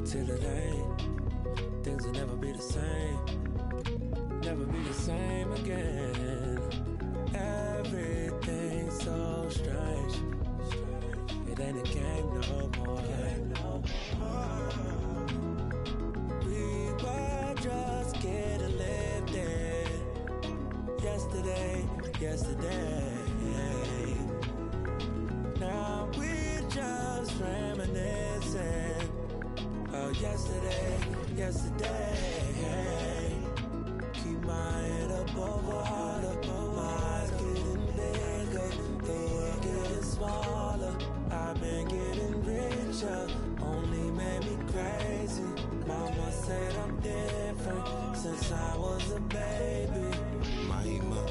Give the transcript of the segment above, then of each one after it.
till it ain't. Things will never be the same. Never be the same again. Everything's so strange. It ain't a game no more. We were just getting lifted. Yesterday. Now we're just reminiscing. Oh, yesterday. Keep my head above water. My eyes getting bigger. The world getting smaller. I've been getting richer. Only made me crazy. Mama said I'm different since I was a baby. Mahima,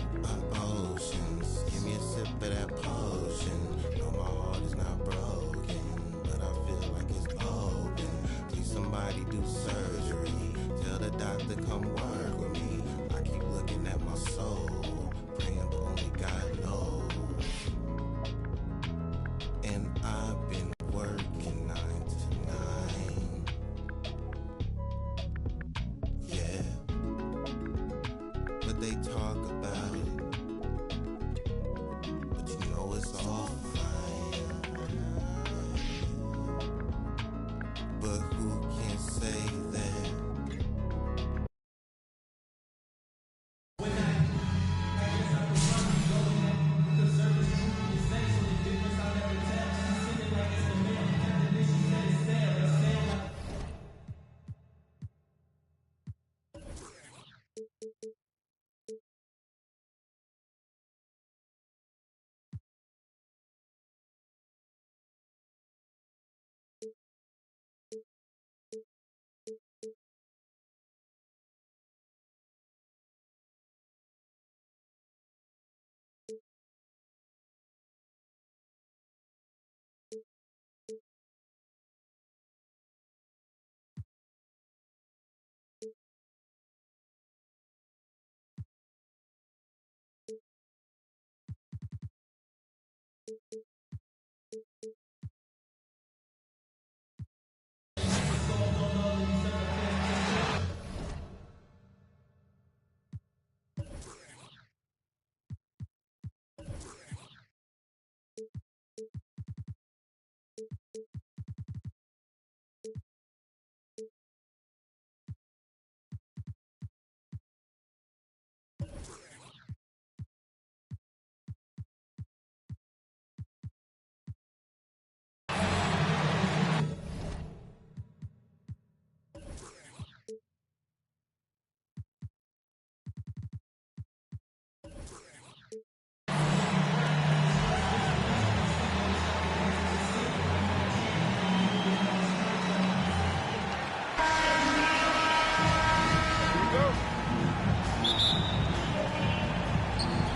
oceans. Give me a sip of that potion. No, my heart is not broken, but I feel like it's open. Please somebody do surgery. Tell the doctor come work with me. I keep looking at my soul, praying but only God knows. And I've been working 9 to 9. Yeah. But they talk about it, but you know it's all fine. But who can say that?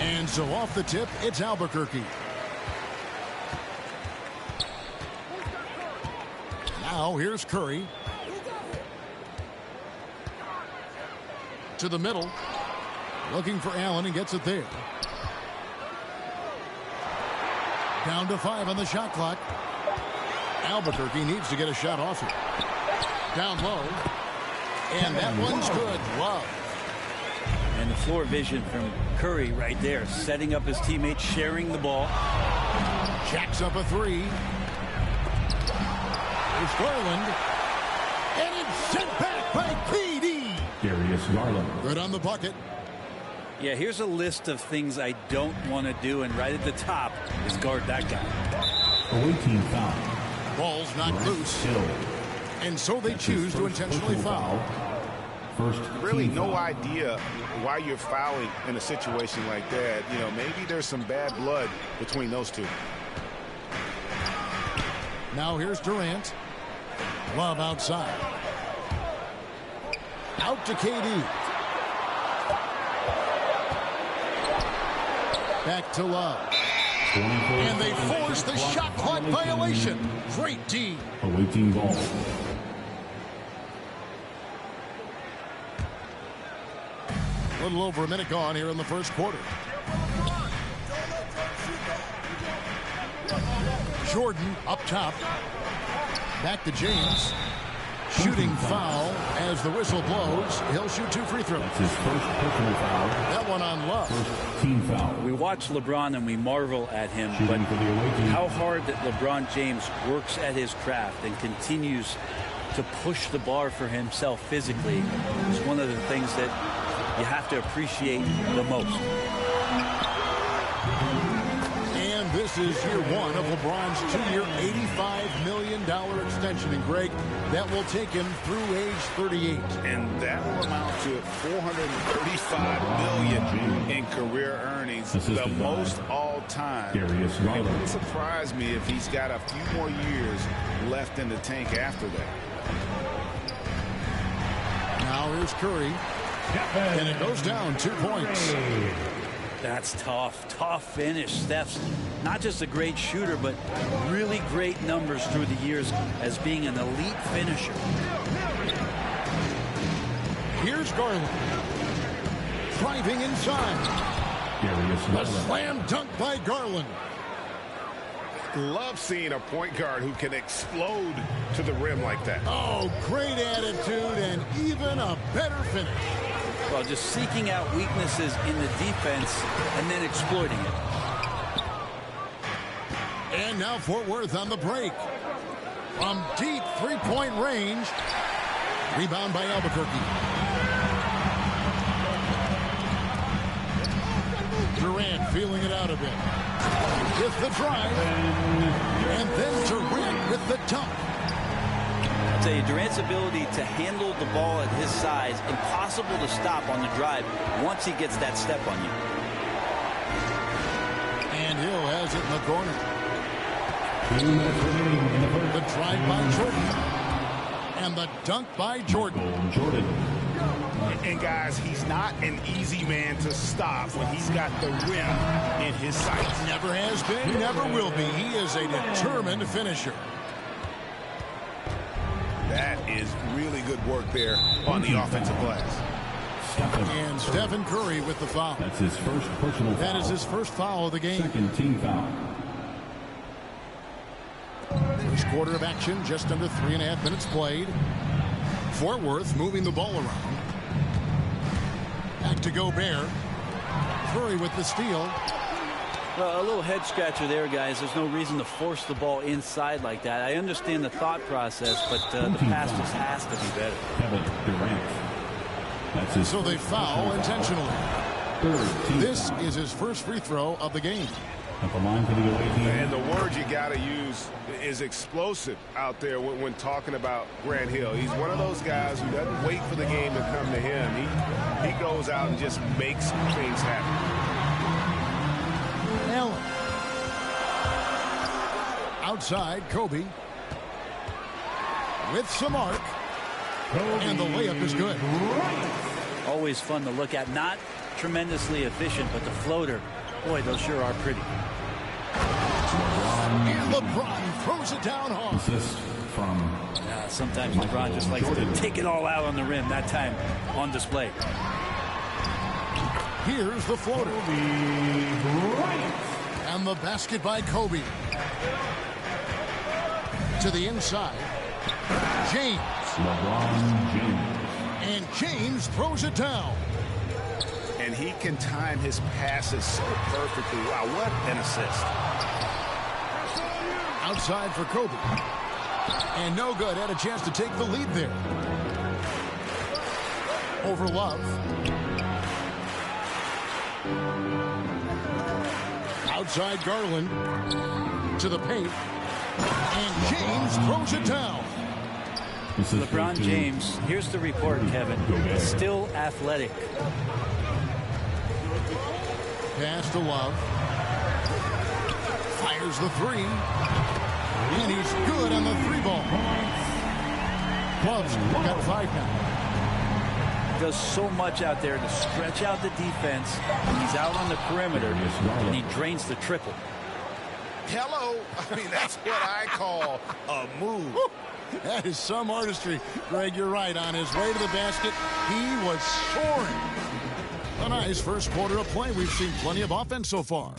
And so off the tip, it's Albuquerque. Now here's Curry. To the middle. Looking for Allen and gets it there. Down to 5 on the shot clock. Albuquerque needs to get a shot off here. Down low. And that one's good. Love. And the floor vision from Curry right there, setting up his teammates, sharing the ball. Jacks up a 3. It's Garland. And it's sent back by KD. Darius Garland. Good on the bucket. Yeah, here's a list of things I don't want to do, and right at the top is guard that guy. Away team foul. Ball's knocked loose. Hill. And so they choose to intentionally foul. First really team no foul. idea why you're fouling in a situation like that. You know, maybe there's some bad blood between those two. Now here's Durant. Love outside. Out to KD. Back to Love. And they force the shot clock violation. Great D. Away team ball. A little over a minute gone here in the first quarter. Jordan up top. Back to James. Shooting foul as the whistle blows. He'll shoot 2 free throws. That's his first personal foul. That one on Love. First team foul. We watch LeBron and we marvel at him, but Shooting for the away team. how hard that LeBron James works at his craft and continues to push the bar for himself physically is one of the things that you have to appreciate the most. And this is year 1 of LeBron's 2-year, $85 million extension. And Greg, that will take him through age 38. And that will amount to $435 million in career earnings, the most all time. Darius It Garland. wouldn't surprise me if he's got a few more years left in the tank after that. Now here's Curry. And it goes down 2 points. That's tough finish. Steph's not just a great shooter, but really great numbers through the years as being an elite finisher. Here's Garland. Driving inside. Darius A Garland. slam dunk by Garland. Love seeing a point guard who can explode to the rim like that. Oh, great attitude and even a better finish. Well, just seeking out weaknesses in the defense and then exploiting it. And now Fort Worth on the break. From deep three-point range. Rebound by Albuquerque. Durant feeling it out a bit. With the drive. And then Durant with the dunk. I'll tell you, Durant's ability to handle the ball at his size, impossible to stop on the drive once he gets that step on you. And Hill has it in the corner. 2 minutes remaining in the first. The drive by Jordan. And the dunk by Jordan. Jordan. And guys, he's not an easy man to stop when he's got the rim in his sights. Never has been, never will be. He is a determined finisher. That is really good work there on the offensive glass. And Stephen Curry with the foul. That's his first personal foul. That is his first foul of the game. Second team foul. First quarter of action, just under 3.5 minutes played. Fort Worth moving the ball around. Back to Gobert. Curry with the steal. Well, a little head scratcher there, guys. There's no reason to force the ball inside like that. I understand the thought process, but the pass just has to be better. Kevin Durant. That's his So they foul intentionally. third team This foul. is his first free throw of the game. At the line for the away team. And the word you got to use is explosive out there when talking about Grant Hill. He's one of those guys who doesn't wait for the game to come to him. He goes out and just makes things happen. Allen. Outside, Kobe. With some arc. And the layup is good. Always fun to look at. Not tremendously efficient, but the floater, boy, those sure are pretty. And LeBron throws it down hard. Assist from Sometimes LeBron just likes to take it all out on the rim, that time on display. Here's the floater. And the basket by Kobe. To the inside. James. LeBron James. And James throws it down. And he can time his passes so perfectly. Wow, what an assist. Outside for Kobe. And no good. Had a chance to take the lead there. Over Love. Outside Garland. To the paint. And James throws it down. LeBron James, here's the report, Kevin. Still athletic. Pass to Love. Fires the three. And he's good on the three ball. Love's got 5 now. Does so much out there to stretch out the defense when he's out on the perimeter, and he drains the triple. Hello. I mean, that's what I call a move. That is some artistry. Greg, you're right. On his way to the basket, he was soaring. A nice first quarter of play. We've seen plenty of offense so far.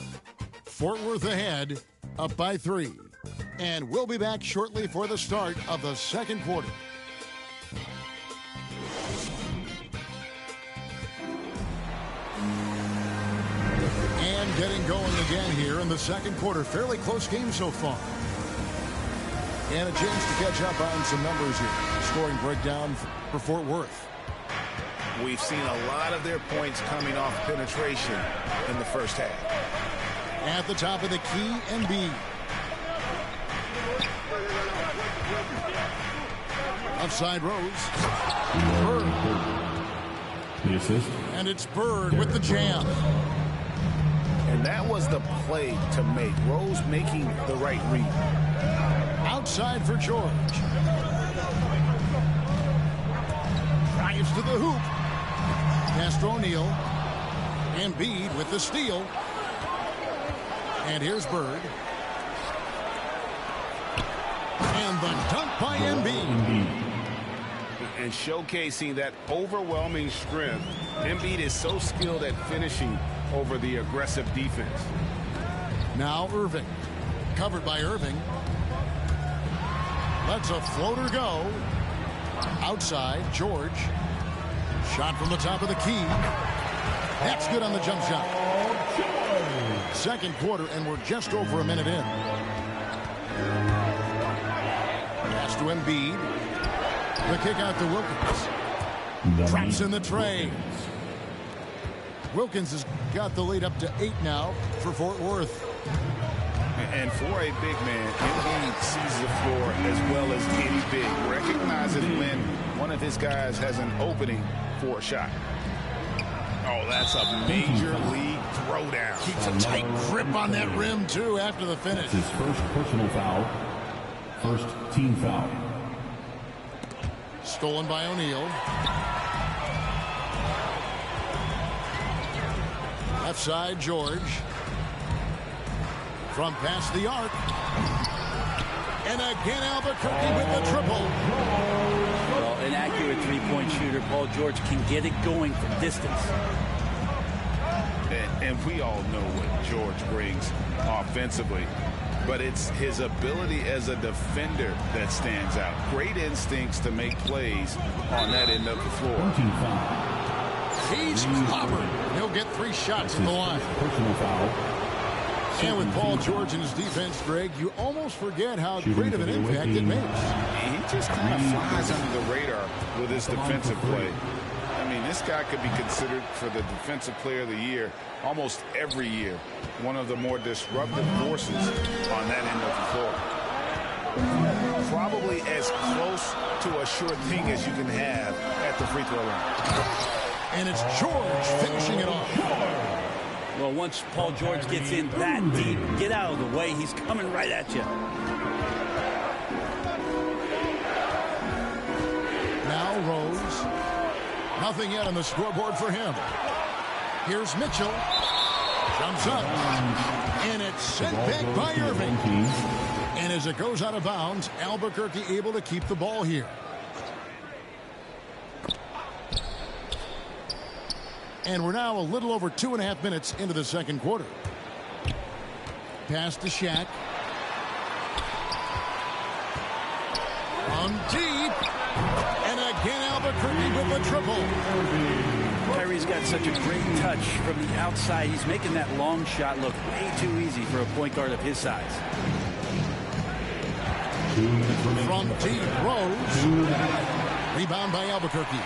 Fort Worth ahead, up by 3. And we'll be back shortly for the start of the second quarter. getting going again here in the second quarter. Fairly close game so far. And a chance to catch up on some numbers here. Scoring breakdown for Fort Worth. We've seen a lot of their points coming off penetration in the first half. At the top of the key, Embiid. Outside Rose. Bird. The assist. And it's Bird with the jam. And that was the play to make. Rose making the right read. Outside for George. Drives to the hoop. Pass to O'Neal. Embiid with the steal. And here's Bird. And the dunk by Embiid. And showcasing that overwhelming strength. Embiid is so skilled at finishing over the aggressive defense. Now Irving. Covered by Irving. Lets a floater go. Outside, George. Shot from the top of the key. That's good on the jump shot. Second quarter, and we're just over a minute in. Pass to Embiid. The kick out to Wilkins. Traps in the tray. Wilkins has got the lead up to 8 now for Fort Worth. And for a big man, Embiid sees the floor as well as any big. Recognizes when one of his guys has an opening for a shot. Oh, that's a major league throwdown. Keeps a tight grip on that rim, too, after the finish. His first personal foul. First team foul. Stolen by O'Neal. Left side, George. From past the arc. And again, Albuquerque with the triple. Well, an accurate three-point shooter, Paul George can get it going from distance. And we all know what George brings offensively. But it's his ability as a defender that stands out. Great instincts to make plays on that end of the floor. He's clobbered. He'll get 3 shots at the line. Personal foul. And with Paul George and his defense, Greg, you almost forget how great of an impact it makes. He just kind of flies under the radar with his defensive play. I mean, this guy could be considered for the Defensive Player of the Year almost every year. One of the more disruptive forces on that end of the floor. Probably as close to a sure thing as you can have at the free throw line. And it's George finishing it off. Well, once Paul George gets in that deep, get out of the way. He's coming right at you. Now Rose. Nothing yet on the scoreboard for him. Here's Mitchell. Jumps up. And it's sent back by Irving. And as it goes out of bounds, Albuquerque able to keep the ball here. And we're now a little over 2.5 minutes into the second quarter. Pass to Shaq. From deep. And again, Albuquerque with the triple. Kyrie's got such a great touch from the outside. He's making that long shot look way too easy for a point guard of his size. From deep, Rose. Rebound by Albuquerque.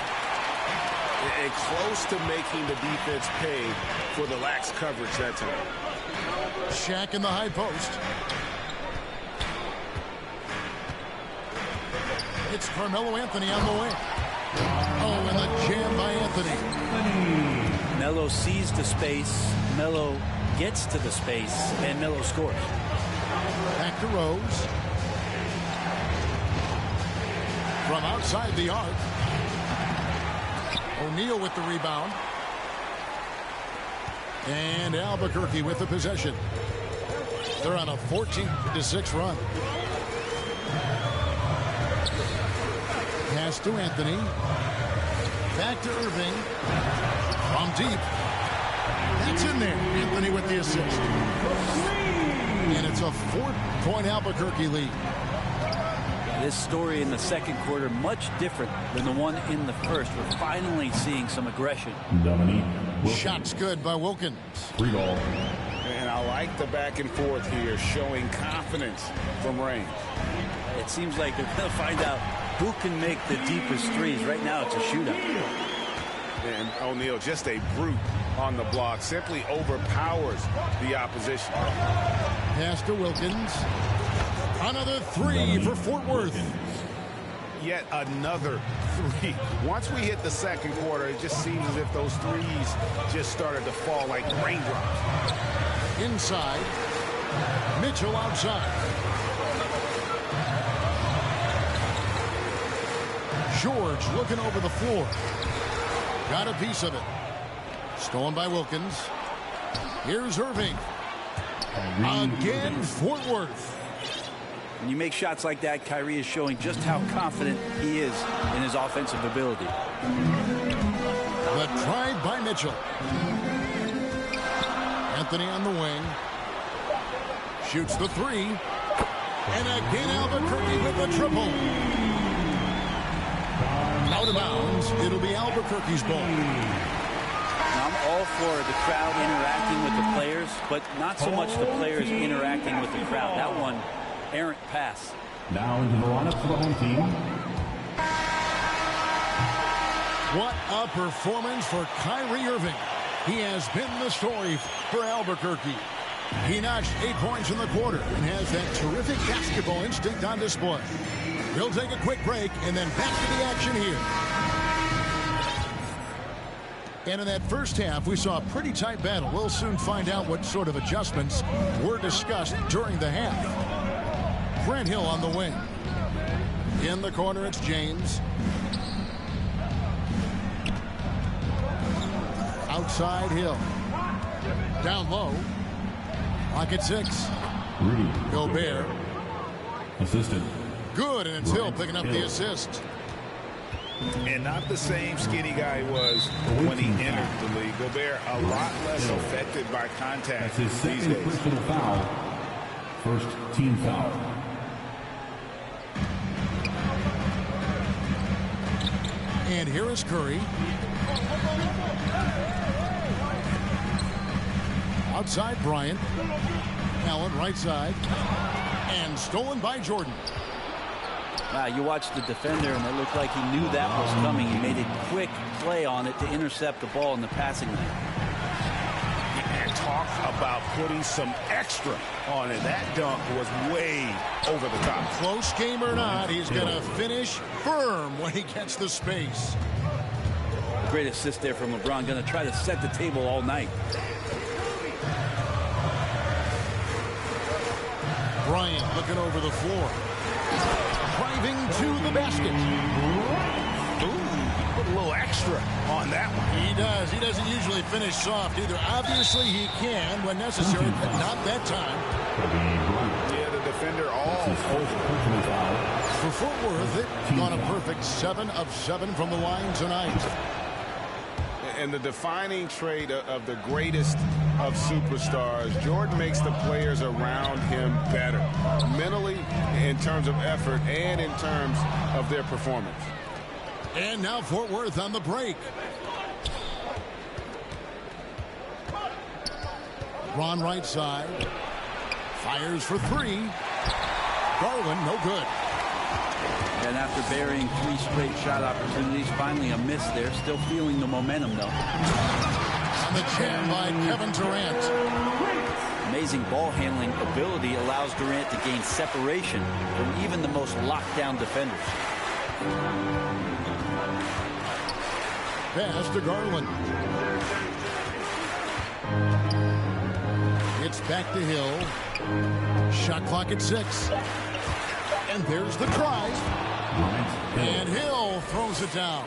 And close to making the defense pay for the lax coverage that time. Shaq in the high post. It's Carmelo Anthony on the way. Oh, and the jam by Anthony. Melo sees the space. Melo gets to the space, and Melo scores. Back to Rose. From outside the arc. O'Neal with the rebound. And Albuquerque with the possession. They're on a 14-6 run. Pass to Anthony. Back to Irving. From deep. That's in there. Anthony with the assist. And it's a 4-point Albuquerque lead. This story in the second quarter much different than the one in the first. We're finally seeing some aggression. Dominique. Shots good by Wilkins. Free ball. And I like the back and forth here, showing confidence from range. It seems like they're going to find out who can make the deepest threes. Right now, it's a shootout. And O'Neal, just a brute on the block, simply overpowers the opposition. Pass to Wilkins. Another three for Fort Worth. Yet another three. Once we hit the second quarter, it just seems as if those threes just started to fall like raindrops. Inside. Mitchell outside. George looking over the floor. Got a piece of it. Stolen by Wilkins. Here's Irving. Again, Fort Worth. When you make shots like that, Kyrie is showing just how confident he is in his offensive ability. The drive by Mitchell. Anthony on the wing. Shoots the three. And again, Albuquerque with the triple. Out of bounds. It'll be Albuquerque's ball. Now, I'm all for the crowd interacting with the players, but not so much the players interacting with the crowd. That one, errant pass. Now into the lineup for the home team. What a performance for Kyrie Irving. He has been the story for Albuquerque. He notched 8 points in the quarter and has that terrific basketball instinct on display. We'll take a quick break and then back to the action here. And in that first half, we saw a pretty tight battle. We'll soon find out what sort of adjustments were discussed during the half. Grant Hill on the wing. In the corner, it's James. Outside Hill. Down low. Lock at 6. Rudy Gobert. Assistant. Good, and it's Hill picking up the assist. And not the same skinny guy he was when he entered the league. Gobert a lot less affected by contact That's his these second days. personal foul. First team foul. And here is Curry. Outside Bryant. Allen right side. And stolen by Jordan. You watched the defender, and it looked like he knew that was coming. He made a quick play on it to intercept the ball in the passing lane. And talk about putting some extra on it. That dunk was way over the top. Close game or not, he's going to finish firm when he gets the space. Great assist there from LeBron. Going to try to set the table all night. Bryant looking over the floor. Driving to the basket. Ooh, put a little extra on that one. He does. He doesn't usually finish soft either. Obviously, he can when necessary, but not that time. Yeah, the defender all over. Personal foul. For Fort Worth, they've gone a perfect 7 of 7 from the line tonight. And the defining trait of the greatest of superstars, Jordan makes the players around him better, mentally, in terms of effort, and in terms of their performance. And now Fort Worth on the break. Ron right side. Fires for 3. Garland, no good. And after burying 3 straight shot opportunities, finally a miss there. Still feeling the momentum, though. On the jam by Kevin Durant. Amazing ball handling ability allows Durant to gain separation from even the most lockdown defenders. Pass to Garland. It's back to Hill. Shot clock at 6. And there's the try. And Hill throws it down.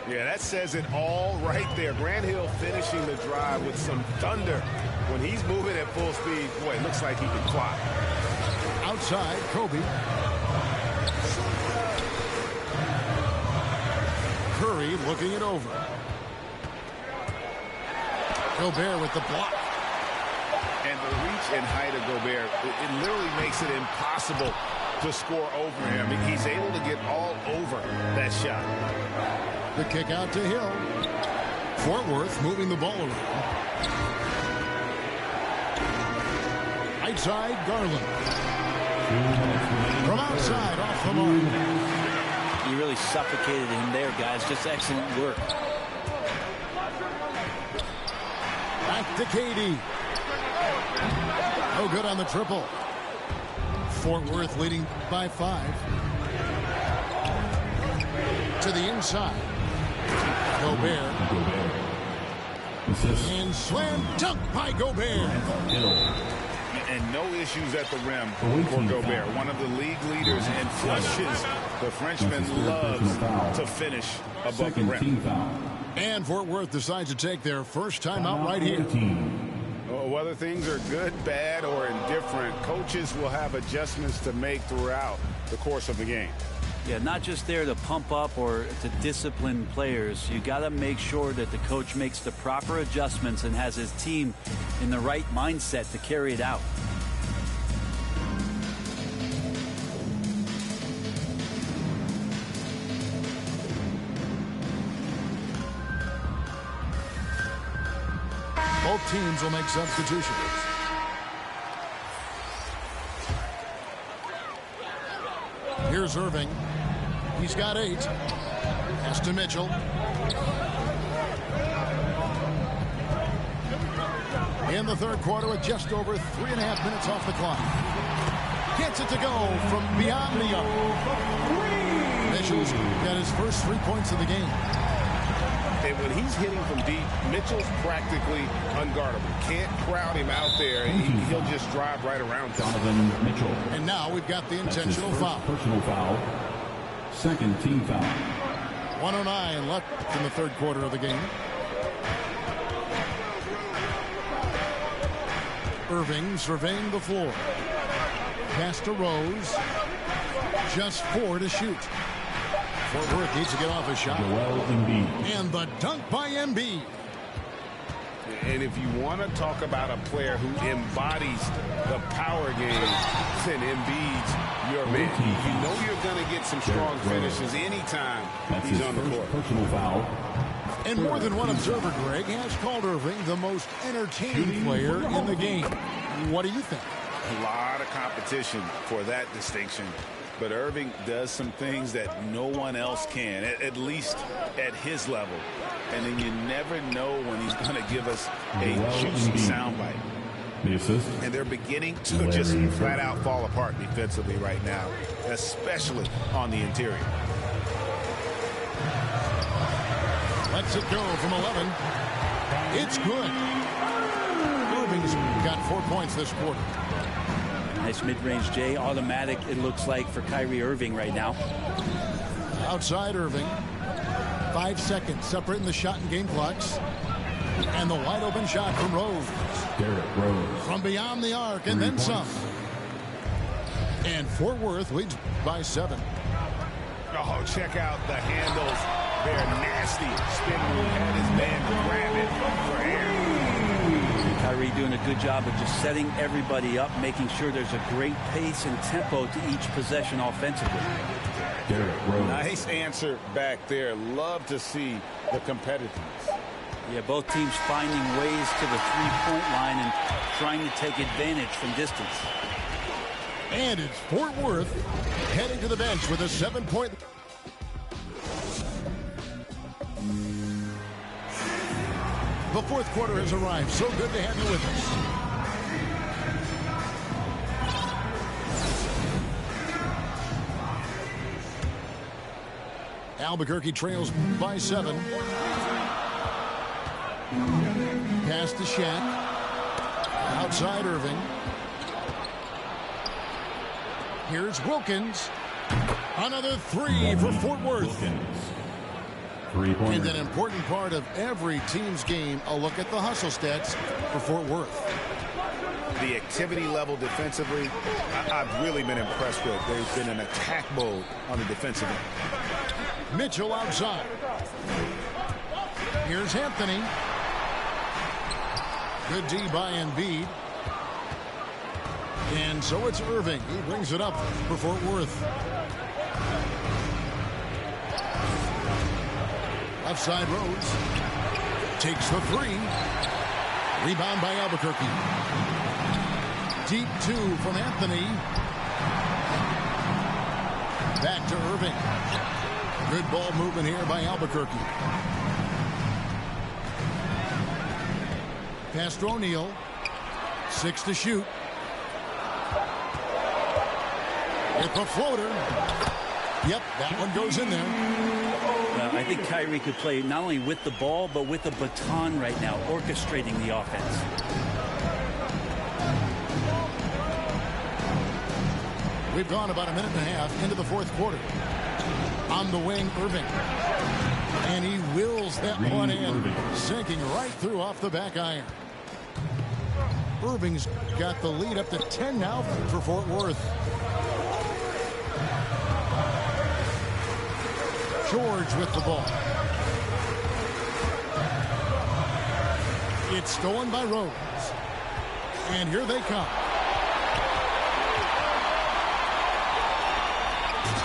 Yeah, that says it all right there. Grant Hill finishing the drive with some thunder. When he's moving at full speed, boy, it looks like he can fly. Outside, Kobe. Curry looking it over. Gobert with the block. And the reach and height of Gobert, it literally makes it impossible to score over him. He's able to get all over that shot. The kick out to Hill. Fort Worth moving the ball around. Right side, Garland. From outside, off the mark. You really suffocated him there, guys. Just excellent work. Back to Katie. No good on the triple. Fort Worth leading by 5. To the inside. Gobert. And slam dunk by Gobert. And no issues at the rim for Gobert. One of the league leaders in flushes. The Frenchman loves to finish above the rim. And Fort Worth decides to take their first time out right here. Whether things are good, bad, or indifferent, coaches will have adjustments to make throughout the course of the game. Yeah, not just there to pump up or to discipline players. You got to make sure that the coach makes the proper adjustments and has his team in the right mindset to carry it out. Both teams will make substitutions. Here's Irving. He's got 8. Pass to Mitchell. In the third quarter with just over 3.5 minutes off the clock. Gets it to go from beyond the arc. Mitchell's got his first 3 points of the game. And when he's hitting from deep, Mitchell's practically unguardable. Can't crowd him out there. He'll just drive right around him. Donovan Mitchell. And now we've got the intentional foul. Personal foul. Second team foul. 1:09 left in the third quarter of the game. Irving surveying the floor. Pass to Rose. Just 4 to shoot. Fort Worth needs to get off a shot. And the dunk by Embiid. And if you want to talk about a player who embodies the power game, then Embiid's your man. You know you're going to get some strong finishes anytime he's on the court. Personal foul. And more than one observer, Greg, has called Irving the most entertaining player in the game. What do you think? A lot of competition for that distinction. But Irving does some things that no one else can, at least at his level. And then you never know when he's going to give us a juicy soundbite. The assist. And they're beginning to just flat out fall apart defensively right now, especially on the interior. Lets it go from 11. It's good. Irving's got 4 points this quarter. Nice mid-range, Jay. Automatic, it looks like, for Kyrie Irving right now. Outside Irving. 5 seconds separating the shot and game clocks. And the wide open shot from Rose. Derrick Rose. From beyond the arc and then some. And Fort Worth leads by 7. Oh, check out the handles. They're nasty. Spin move, had his man grab it for air. Kyrie doing a good job of just setting everybody up, making sure there's a great pace and tempo to each possession offensively. Derrick Rose. Nice answer back there. Love to see the competitiveness. Yeah, both teams finding ways to the three-point line and trying to take advantage from distance. And it's Fort Worth heading to the bench with a 7-point. The fourth quarter has arrived. So good to have you with us. Albuquerque trails by 7. Pass to Shaq. Outside Irving. Here's Wilkins. Another 3 for Fort Worth. And an important part of every team's game, a look at the hustle stats for Fort Worth. The activity level defensively, I've really been impressed with. There's been an attack mode on the defensive end. Mitchell outside. Here's Anthony. Good D by Embiid. And so it's Irving. He brings it up for Fort Worth. Left side Rose. Takes the 3. Rebound by Albuquerque. deep two from Anthony. Back to Irving. Good ball movement here by Albuquerque. Pass to O'Neal. 6 to shoot. It's a floater. Yep, that one goes in there. I think Kyrie could play not only with the ball, but with the baton right now, orchestrating the offense. We've gone about a minute and a half into the fourth quarter. On the wing, Irving. And he wills that one in, sinking right through off the back iron. Irving's got the lead up to 10 now for Fort Worth. George with the ball. It's stolen by Rose. And here they come.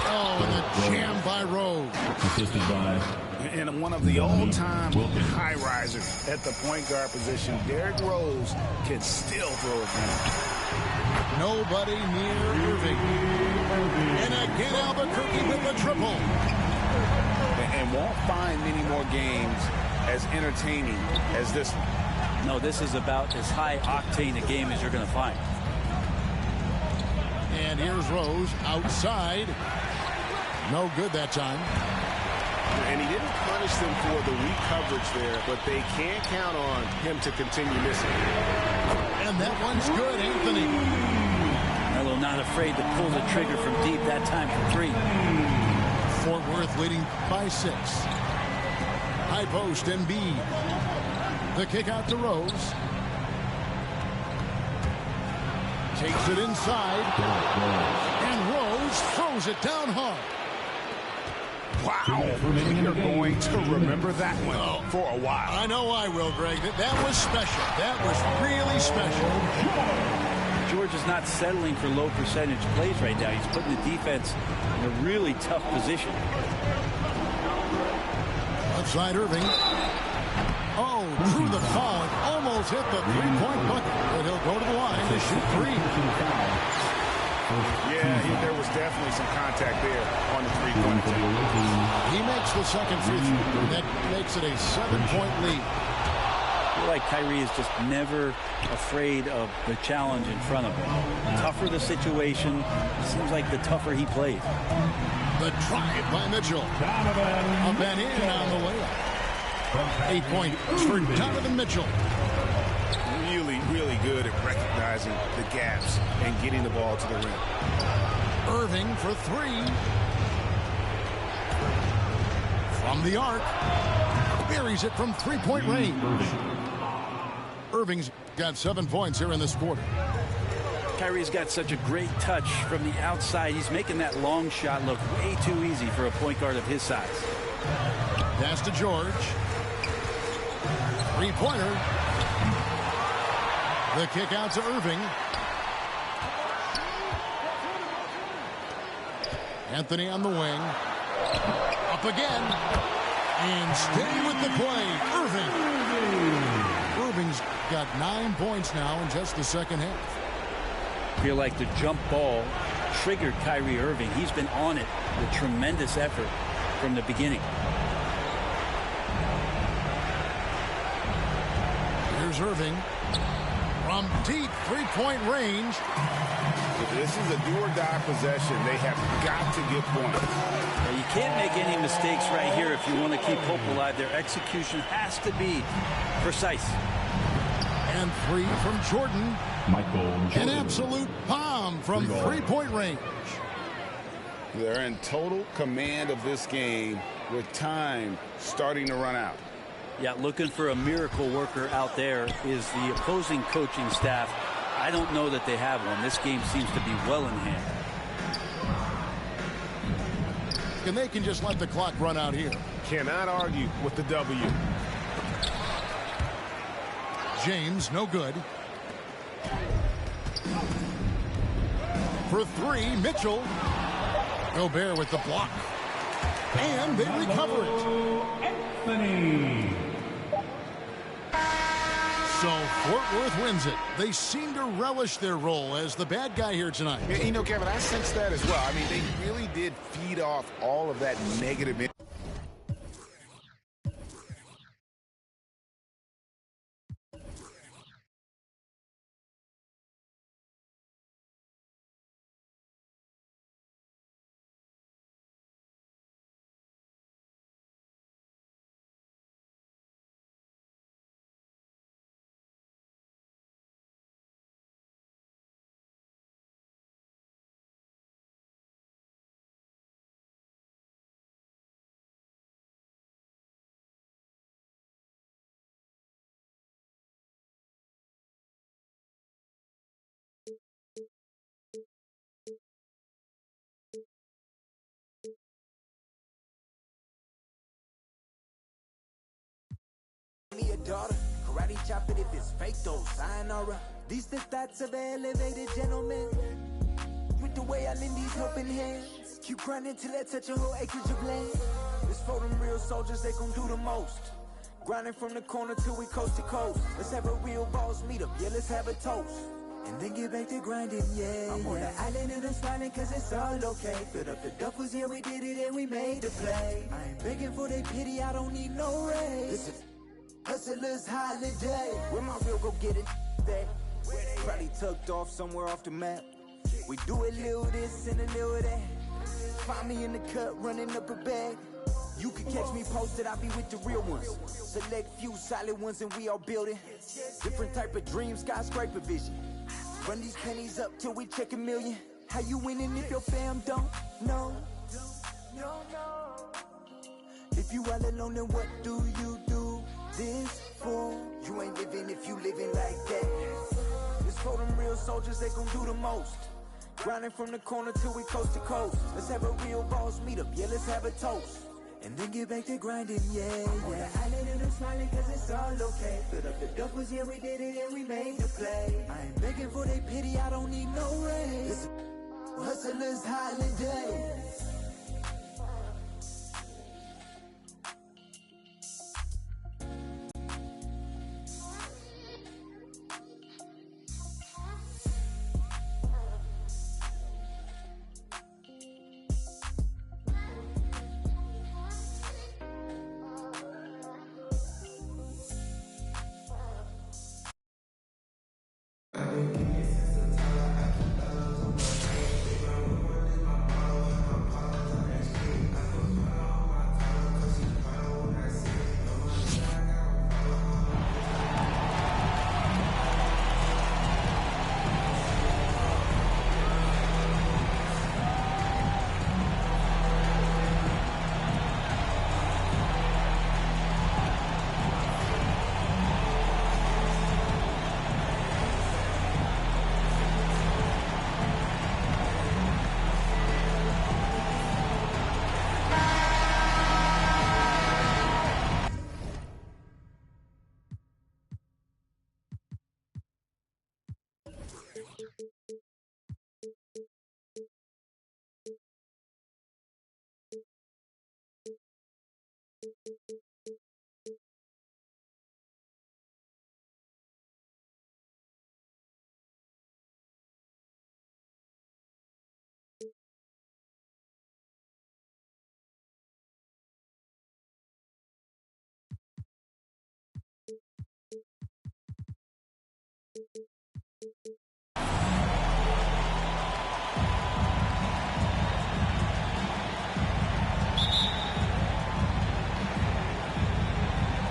Oh, and the jam by Rose. Assisted by. And one of the all-time high risers at the point guard position, Derrick Rose, can still throw it down. Nobody near Irving. And again, Albuquerque with the triple. And won't find many more games as entertaining as this one. No, this is about as high octane a game as you're going to find. And here's Rose outside. No good that time. And he didn't punish them for the weak coverage there, but they can't count on him to continue missing. And that one's good, Anthony. Melo not afraid to pull the trigger from deep that time for 3. Fort Worth leading by 6. High post, Embiid. The kick out to Rose. Takes it inside. And Rose throws it down hard. Wow. You're going to remember that one for a while. I know I will, Greg. That was special. That was really special. George is not settling for low percentage plays right now. He's putting the defense in a really tough position. Outside Irving. Oh, through the foul. Almost hit the three-point bucket. But he'll go to the line to shoot 3. Yeah, there was definitely some contact there on the three-point attempt. He makes the second free throw. That makes it a 7-point lead. I feel like Kyrie is just never afraid of the challenge in front of him. The tougher the situation, seems like the tougher he plays. The drive by Mitchell. Up and in on the layup. 8 points for Donovan Mitchell. Really good at recognizing the gaps and getting the ball to the rim. Irving for 3. From the arc. Buries it from 3-point range. Irving's got 7 points here in this quarter. Kyrie's got such a great touch from the outside. He's making that long shot look way too easy for a point guard of his size. Pass to George. 3-pointer. The kick out to Irving. Anthony on the wing. Up again. And stay with the play. Irving. Irving's got 9 points now in just the second half. I feel like the jump ball triggered Kyrie Irving. He's been on it with tremendous effort from the beginning. Here's Irving. From deep 3-point range. If this is a do-or-die possession, they have got to get points. Well, you can't make any mistakes right here if you want to keep hope alive. Their execution has to be precise. And 3 from Jordan. Michael Jordan. An absolute bomb from 3-point range. They're in total command of this game with time starting to run out. Yeah, looking for a miracle worker out there is the opposing coaching staff. I don't know that they have one. This game seems to be well in hand. And they can just let the clock run out here. Cannot argue with the W. James, no good. For 3, Mitchell. Gobert with the block. And they recover it. Anthony. So Fort Worth wins it. They seem to relish their role as the bad guy here tonight. You know, Kevin, I sense that as well. I mean, they really did feed off all of that negative. Me a daughter, karate chop it if it's fake though, sayonara. These the thoughts of an elevated gentleman. With the way I lend these helping hands, keep grinding till I touch a whole acreage of land. It's for them real soldiers, they gon' do the most. Grinding from the corner till we coast to coast. Let's have a real boss meet up, yeah, let's have a toast. And then get back to grinding, yeah. I'm on the island and I'm smiling cause it's all okay. Filled up the duffels, yeah, we did it and we made the play. I ain't begging for their pity, I don't need no raise. Listen, hustlers holiday. Where my real go get it that? Probably tucked off somewhere off the map. We do a little this and a little that. Find me in the cut running up a bag. You can catch me posted, I'll be with the real ones. Select few solid ones and we all building. Different type of dreams, skyscraper vision. Run these pennies up till we check a million. How you winning if your fam don't know? If you all alone, then what do you do this for? You ain't living if you living like that. It's for them real soldiers, they gon' do the most. Grinding from the corner till we coast to coast. Let's have a real boss meet up, yeah, let's have a toast. And then get back to grinding, yeah, yeah. On the island and I'm smiling cause it's all okay. Filled up the duffels, yeah, we did it and we made the play. I ain't begging for their pity, I don't need no raise. Listen, hustlers holiday.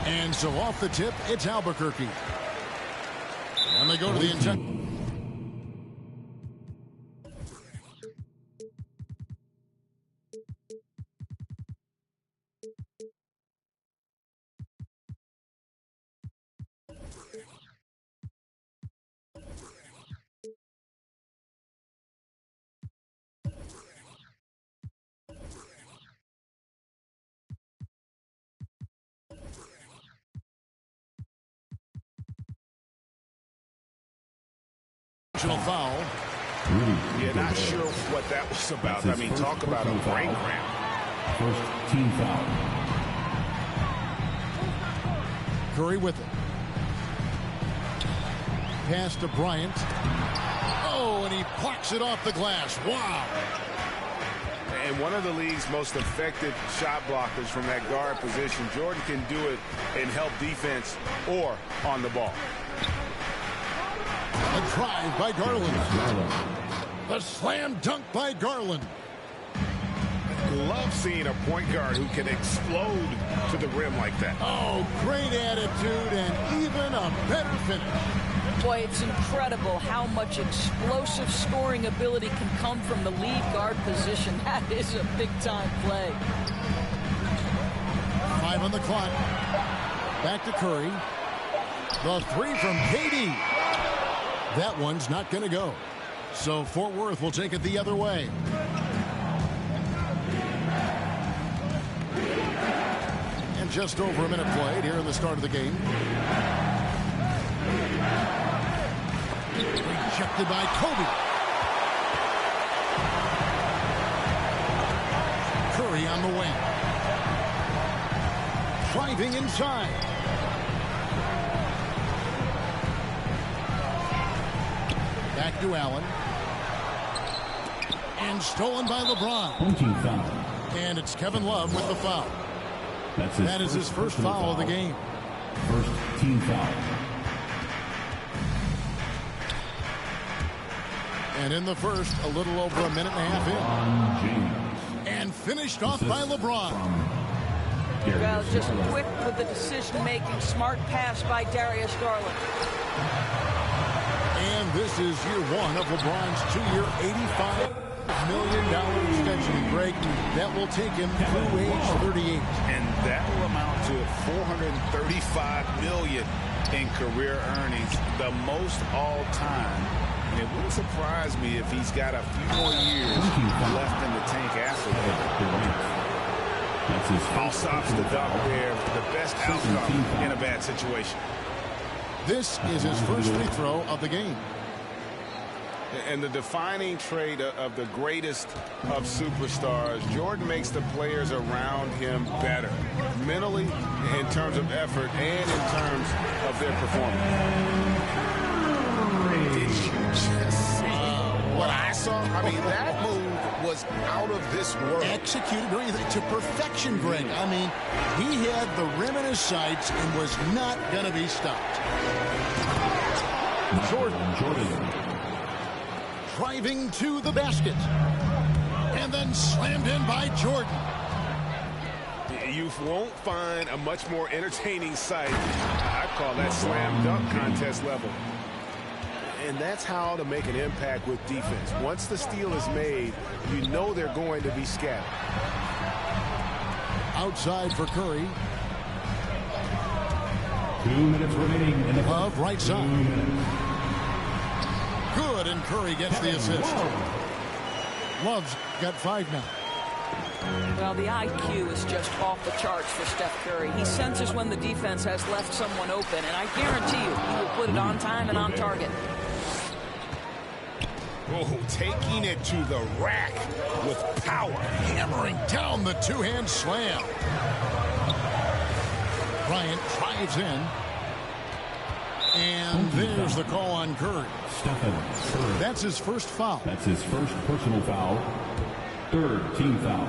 And so off the tip, it's Albuquerque. And they go to the intent. Foul. Yeah, not sure what that was about. I mean, talk about a brain cramp. First team foul. Curry with it. pass to Bryant. Oh, and he plucks it off the glass. Wow. And one of the league's most effective shot blockers from that guard position. Jordan can do it and help defense or on the ball. A drive by Garland. The slam dunk by Garland. Love seeing a point guard who can explode to the rim like that. Oh, great attitude and even a better finish. Boy, it's incredible how much explosive scoring ability can come from the lead guard position. That is a big-time play. 5 on the clock. Back to Curry. The 3 from KD. That one's not going to go. So Fort Worth will take it the other way. And just over a minute played here in the start of the game. Rejected by Kobe. Curry on the wing. Driving inside. Back to Allen. And stolen by LeBron. Foul. And it's Kevin Love with the foul. That is his first foul of the game. First team foul. And in the first, a little over a minute and a half in. James. And finished off by LeBron. Well, just quick with the decision-making. Smart pass by Darius Garland. And this is year 1 of LeBron's 2-year, $85 million extension break that will take him through age 38. And that will amount to $435 million in career earnings, the most all time. And it wouldn't surprise me if he's got a few more years left in the tank after that. That's his Who stops the dunk there? The best outcome in a bad situation. This is his first free throw of the game. And the defining trait of the greatest of superstars, Jordan makes the players around him better, mentally, in terms of effort, and in terms of their performance. Did you just see what I saw? I mean, that move was out of this world. Executed to perfection, Greg. I mean, he had the rim in his sights and was not going to be stopped. Jordan. Driving to the basket. And then slammed in by Jordan. You won't find a much more entertaining sight. I call that slam dunk contest level. And that's how to make an impact with defense. Once the steal is made, you know they're going to be scattered. Outside for Curry. 2 minutes remaining in the Love right side. Good, and Curry gets the assist. Love's got 5 now. Well, the IQ is just off the charts for Steph Curry. He senses when the defense has left someone open, and I guarantee you he will put it on time and on target. Oh, taking it to the rack with power. Hammering down the two-hand slam. Bryant drives in. And there's the call on Curry. That's his first foul. That's his first personal foul. Third team foul.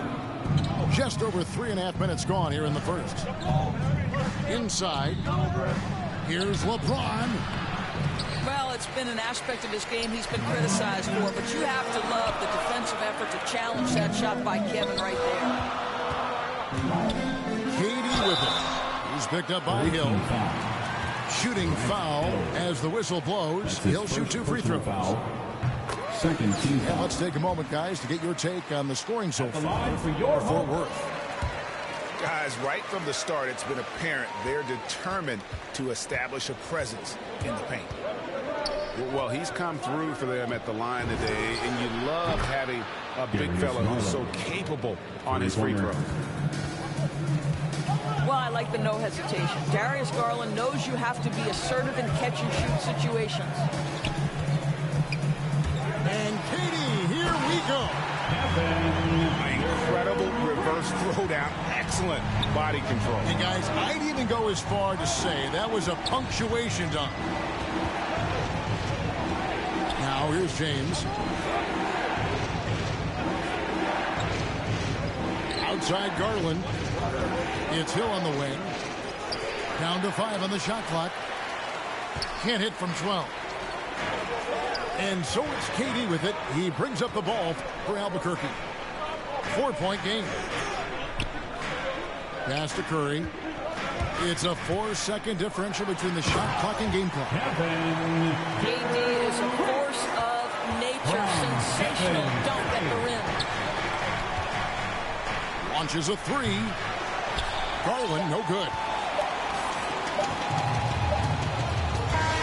Just over 3.5 minutes gone here in the first. Inside. Here's LeBron. Well, it's been an aspect of his game he's been criticized for, but you have to love the defensive effort to challenge that shot by Kevin right there. KD with it. He's picked up by Hill. Shooting foul as the whistle blows. He'll shoot 2 free throws. Second team foul. And let's take a moment, guys, to get your take on the scoring so far for Fort Worth. Guys, right from the start, it's been apparent they're determined to establish a presence in the paint. Well, he's come through for them at the line today, and you love having a big fella who's so capable on his free throw. Well, I like the no hesitation. Darius Garland knows you have to be assertive in catch-and-shoot situations. And KD, here we go. Incredible reverse throwdown. Excellent body control. And, guys, I'd even go as far to say that was a punctuation dunk. Now here's James. Outside Garland. It's Hill on the wing. Down to 5 on the shot clock. Can't hit from 12. And so it's KD with it. He brings up the ball for Albuquerque. 4-point game. Pass to Curry. It's a 4-second differential between the shot clock and game clock. KD is a force of nature. Sensational dunk at the rim. Launches a 3. Garland, no good.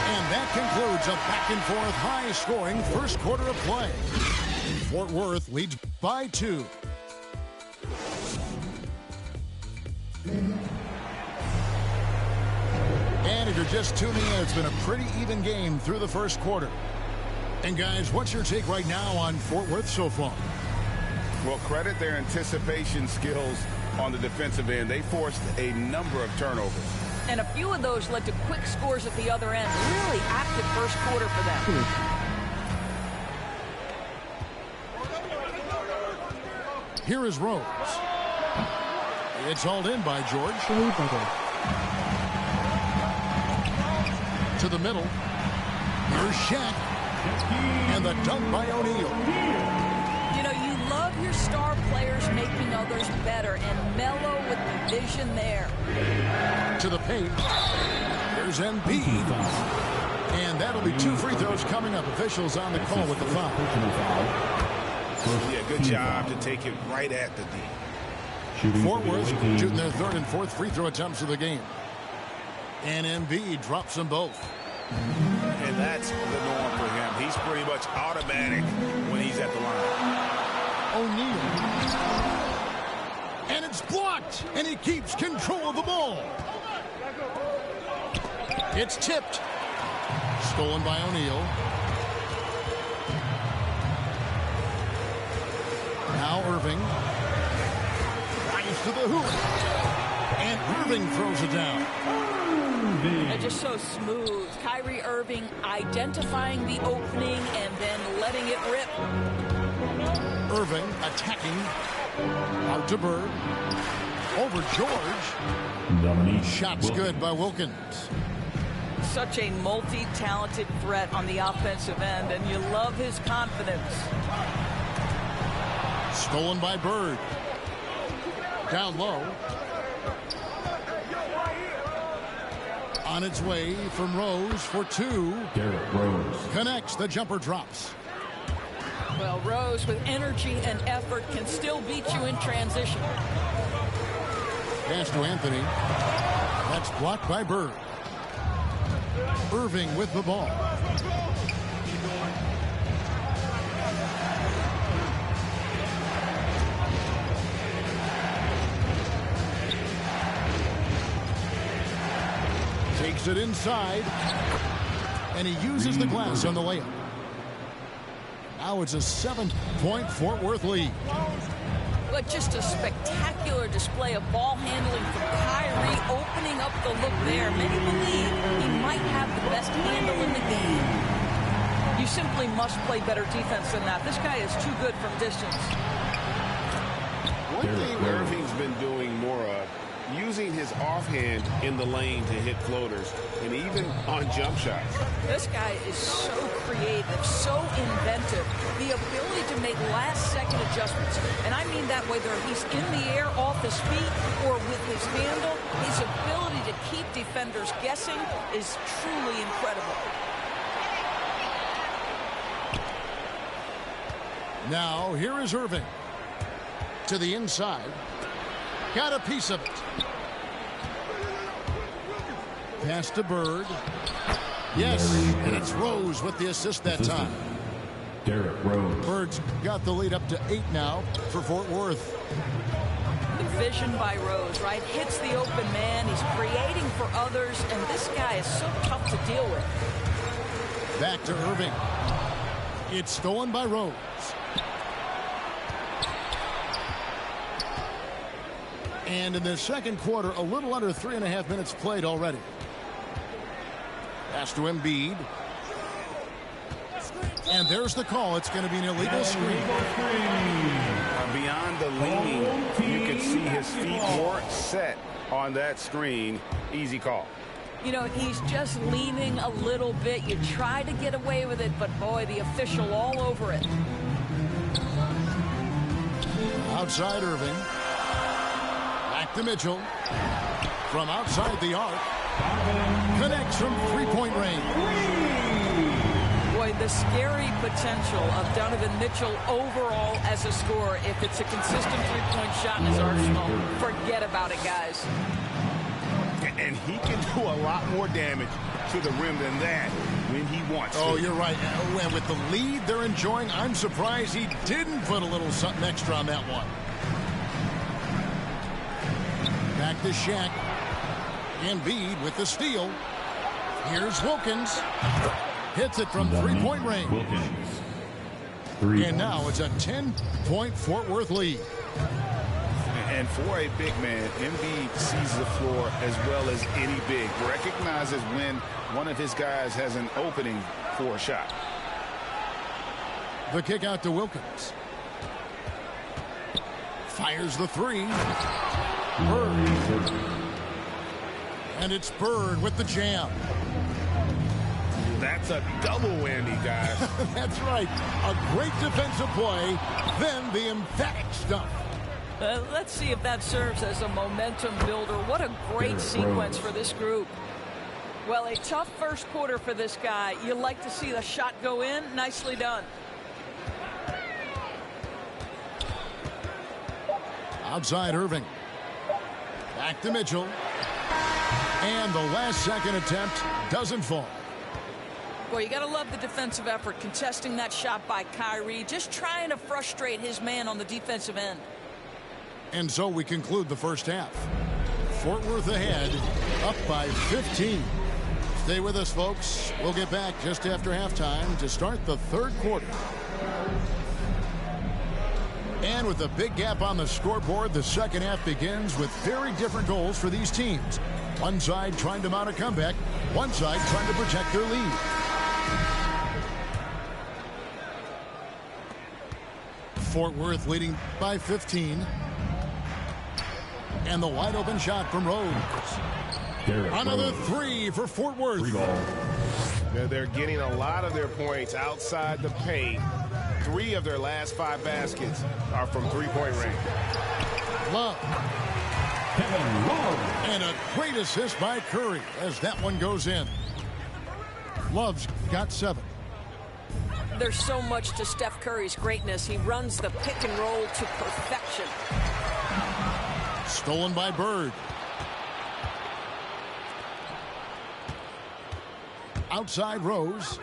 And that concludes a back-and-forth, high-scoring first quarter of play. Fort Worth leads by 2. And if you're just tuning in, it's been a pretty even game through the first quarter. And guys, what's your take right now on Fort Worth so far? Well, credit their anticipation skills on the defensive end. They forced a number of turnovers. And a few of those led to quick scores at the other end. Really active first quarter for them. Here is Rose. It's hauled in by George. To the middle. Here's Shaq. And the dunk by O'Neal. You know, you love your star players making others better, and Melo with the vision there. To the paint. There's Embiid. And that'll be 2 free throws coming up. Officials on the call with the foul. Yeah, good job to take it right at the D. Fort Worth shooting their 3rd and 4th free throw attempts of the game. And Embiid drops them both. And that's the norm for him. He's pretty much automatic when he's at the line. O'Neal. And it's blocked. And he keeps control of the ball. It's tipped. Stolen by O'Neal. Now Irving. Rise to the hoop. And Irving throws it down. They're just so smooth. Kyrie Irving identifying the opening and then letting it rip. Irving attacking. Out to Bird. Over George. Shots good by Wilkins. Such a multi-talented threat on the offensive end, and you love his confidence. Stolen by Bird. Down low. On its way from Rose for 2. Derrick Rose. Connects. The jumper drops. Well, Rose with energy and effort can still beat you in transition. Pass to Anthony. That's blocked by Bird. Irving with the ball. Takes it inside. And he uses the glass on the layup. Now it's a 7-point Fort Worth lead. But just a spectacular display of ball handling from Kyrie, opening up the look there. Many believe he might have the best handle in the game. You simply must play better defense than that. This guy is too good from distance. One thing Irving's been doing more of, using his offhand in the lane to hit floaters, and even on jump shots. This guy is so creative, so inventive. The ability to make last-second adjustments. And I mean that whether he's in the air off his feet or with his handle, his ability to keep defenders guessing is truly incredible. Now, here is Irving. To the inside. Got a piece of it. Pass to Bird. Yes, and it's Rose with the assist that time. Derrick Rose. Bird's got the lead up to 8 now for Fort Worth. The vision by Rose, right? Hits the open man. He's creating for others, and this guy is so tough to deal with. Back to Irving. It's stolen by Rose. And in the second quarter, a little under 3.5 minutes played already. Pass to Embiid. And there's the call. It's going to be an illegal screen. Beyond the leaning, you can see his feet weren't set on that screen. Easy call. You know, he's just leaning a little bit. You try to get away with it, but boy, the official all over it. Outside Irving. Back to Mitchell. From outside the arc. Connects from three-point range. Boy, the scary potential of Donovan Mitchell overall as a scorer. If it's a consistent three-point shot in his arsenal, forget about it, guys. And he can do a lot more damage to the rim than that when he wants to. Oh, you're right. And with the lead they're enjoying, I'm surprised he didn't put a little something extra on that one. Back to Shaq. Embiid with the steal. Here's Wilkins. Hits it from three-point range. Wilkins. And now it's a 10-point Fort Worth lead. And for a big man, Embiid sees the floor as well as any big. Recognizes when one of his guys has an opening for a shot. The kick out to Wilkins. Fires the three. Bird. And it's Bird with the jam. That's a double whammy, guys. That's right. A great defensive play, then the emphatic stuff. Let's see if that serves as a momentum builder. What a great sequence for this group. Well, a tough first quarter for this guy. You like to see the shot go in. Nicely done. Outside Irving. Back to Mitchell. And the last second attempt doesn't fall. Boy, you got to love the defensive effort, contesting that shot by Kyrie, just trying to frustrate his man on the defensive end. And so we conclude the first half. Fort Worth ahead, up by 15. Stay with us, folks. We'll get back just after halftime to start the third quarter. And with a big gap on the scoreboard, the second half begins with very different goals for these teams. One side trying to mount a comeback, one side trying to protect their lead. Fort Worth leading by 15. And the wide open shot from Rose. Another three for Fort Worth. They're getting a lot of their points outside the paint. 3 of their last 5 baskets are from three-point range. Love. And a great assist by Curry as that one goes in. Love's got 7. There's so much to Steph Curry's greatness. He runs the pick and roll to perfection. Stolen by Bird. Outside Rose.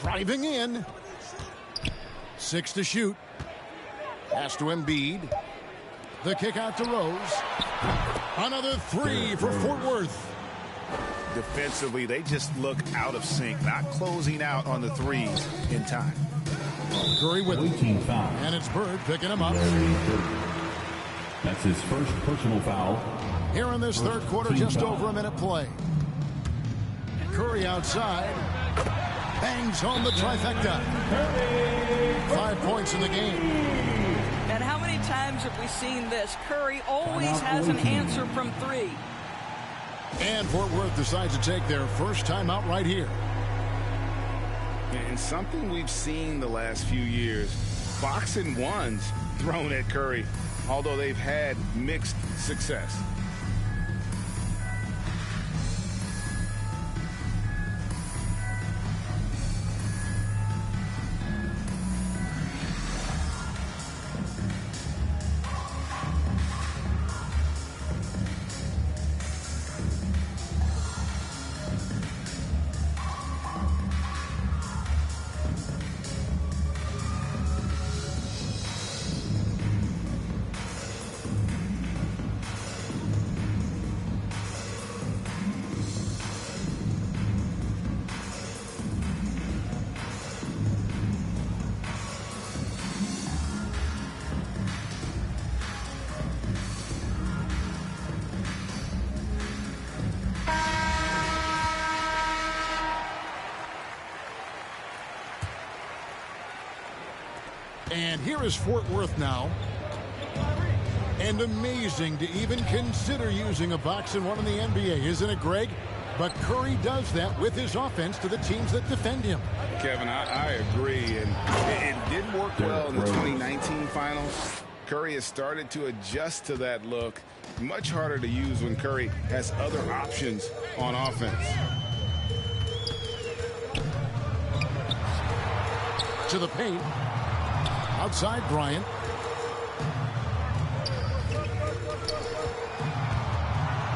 Driving in. 6 to shoot. Pass to Embiid. The kick out to Rose. Another 3 for Fort Worth. Defensively, they just look out of sync, not closing out on the threes in time. Curry with it. And it's Bird picking him up. That's his first personal foul. Here in this third quarter, just over a minute play. Curry outside. Bangs home the trifecta. 5 points in the game. And how many times have we seen this? Curry always has an answer from 3. And Fort Worth decides to take their first time out right here. And something we've seen the last few years, box and ones thrown at Curry, although they've had mixed success. And here is Fort Worth now. And amazing to even consider using a box and one in the NBA, isn't it, Greg? But Curry does that with his offense to the teams that defend him. Kevin, I agree. And it didn't work well in the 2019 finals. Curry has started to adjust to that look. Much harder to use when Curry has other options on offense. To the paint. Outside Bryant.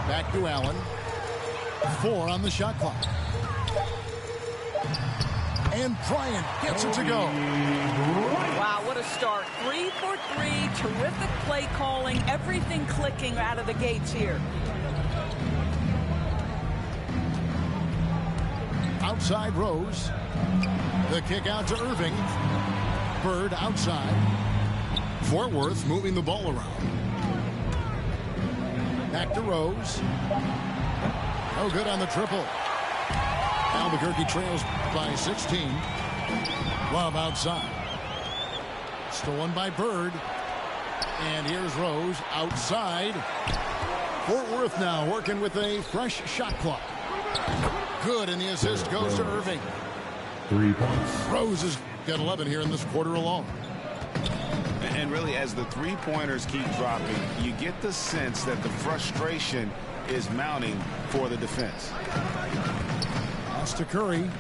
Back to Allen. 4 on the shot clock. And Bryant gets it to go. Wow, what a start. 3 for 3. Terrific play calling. Everything clicking out of the gates here. Outside Rose. The kick out to Irving. Bird outside. Fort Worth moving the ball around. Back to Rose. No good on the triple. Albuquerque trails by 16. Love outside. Stolen by Bird. And here's Rose outside. Fort Worth now working with a fresh shot clock. Good, and the assist goes to Irving. 3 points. Rose has got 11 here in this quarter alone. And really, as the three-pointers keep dropping, you get the sense that the frustration is mounting for the defense. Pass to Curry.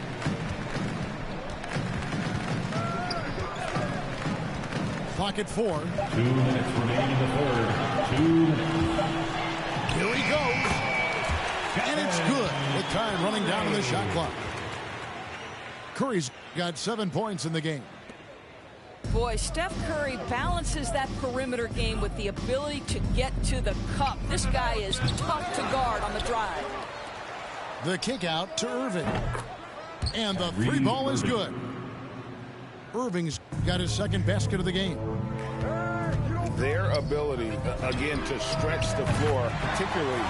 Clock at 4. 2 minutes remaining in the third. 2 minutes. Here he goes. And it's good. With time running down to the shot clock. Curry's got 7 points in the game. Boy, Steph Curry balances that perimeter game with the ability to get to the cup. This guy is tough to guard on the drive. The kick out to Irving. And the three ball is good. Irving's got his second basket of the game. Their ability, again, to stretch the floor, particularly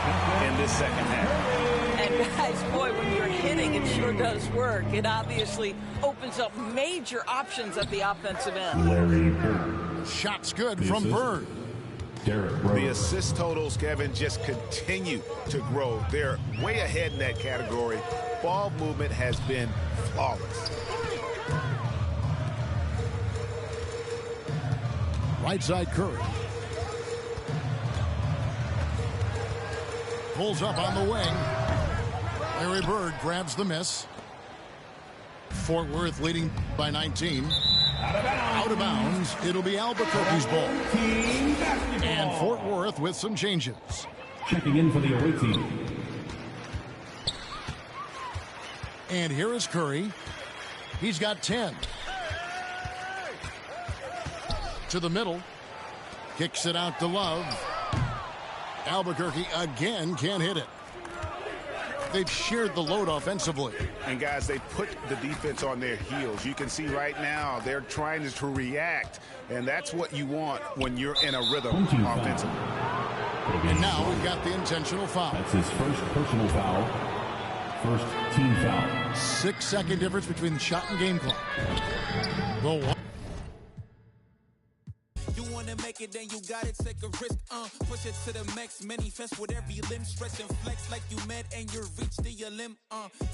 in this second half. And guys, boy, when you're hitting, it sure does work. It obviously opens up major options at the offensive end. Larry Bird. Shots good from Bird. Derrick Rose. The assist totals, Kevin, just continue to grow. They're way ahead in that category. Ball movement has been flawless. Right side Curry. Pulls up on the wing. Larry Bird grabs the miss. Fort Worth leading by 19. Out of bounds. It'll be Albuquerque's ball. And Fort Worth with some changes. Checking in for the away team. And here is Curry. He's got 10. To the middle. Kicks it out to Love. Albuquerque again can't hit it. They've shared the load offensively. And guys, they put the defense on their heels. You can see right now they're trying to react, and that's what you want when you're in a rhythm offensively. And now we've got the intentional foul. That's his first personal foul. First team foul. 6-second difference between the shot and game clock. The one. Make it, then you gotta take a risk, push it to the max, manifest with every limb, stretch and flex like you met and you reach to your limb,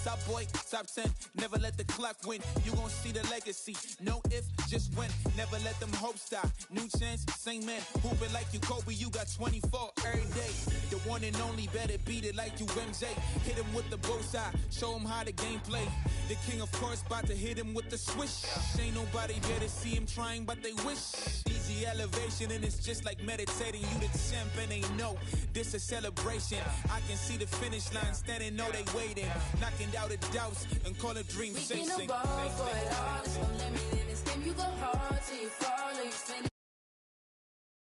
top boy, top 10, never let the clock win, you gon' see the legacy, no if, just when, never let them hopes die, new chance, same man, hooping like you Kobe, you got 24 every day, the one and only, better beat it like you MJ, hit him with the bullseye, show him how the game play, the king of course, about to hit him with the swish, ain't nobody better see him trying, but they wish, easy elevation, and it's just like meditating. You the champ and they know this a celebration. I can see the finish line standing, know they waiting, knocking out the doubts and call it dream chasing.